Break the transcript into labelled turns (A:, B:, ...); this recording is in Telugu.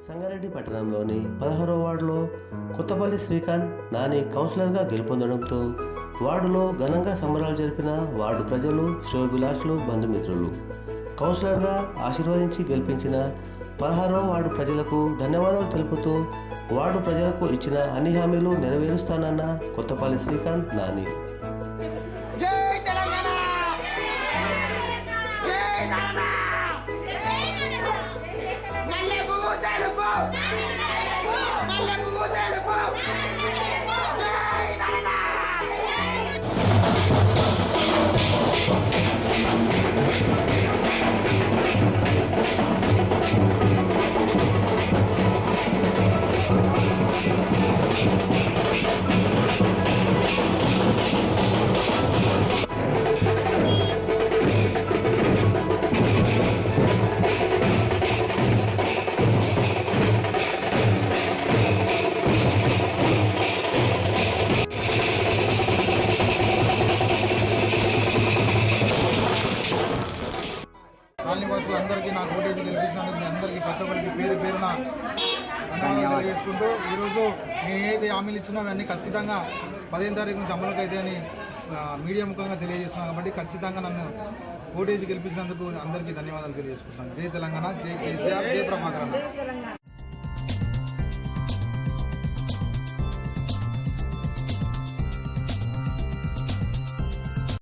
A: సంగారెడ్డి పట్టణంలోని 16వ వార్డులో కొత్తపల్లి శ్రీకాంత్ నాని కౌన్సిలర్గా గెలుపొందడంతో వార్డులో ఘనంగా సంబరాలు జరిపిన వార్డు ప్రజలు, శ్రేయోభిలాషులు, బంధుమిత్రులు. కౌన్సిలర్గా ఆశీర్వదించి గెలిపించిన 16వ వార్డు ప్రజలకు ధన్యవాదాలు తెలుపుతూ వార్డు ప్రజలకు ఇచ్చిన అన్ని హామీలు నెరవేరుస్తానన్న కొత్తపల్లి శ్రీకాంత్ నాని.
B: కాలనీ వాసులందరికీ నాకు ఓటేసి గెలిపించినందుకు మీ అందరికీ ప్రతి ఒక్కరికి పేరు పేరున ధన్యవాదాలు తెలియజేసుకుంటూ ఈరోజు నేను ఏదైతే హామీలు ఇచ్చినా అవన్నీ ఖచ్చితంగా 15వ తారీఖు నుంచి అమలుకి అయితే అని మీడియా ముఖంగా తెలియజేస్తున్నాను. కాబట్టి ఖచ్చితంగా నన్ను ఓటేసి గెలిపించినందుకు అందరికీ ధన్యవాదాలు తెలియజేసుకుంటున్నాను. జై తెలంగాణ, జై కేసీఆర్, జై ప్రభాకర్.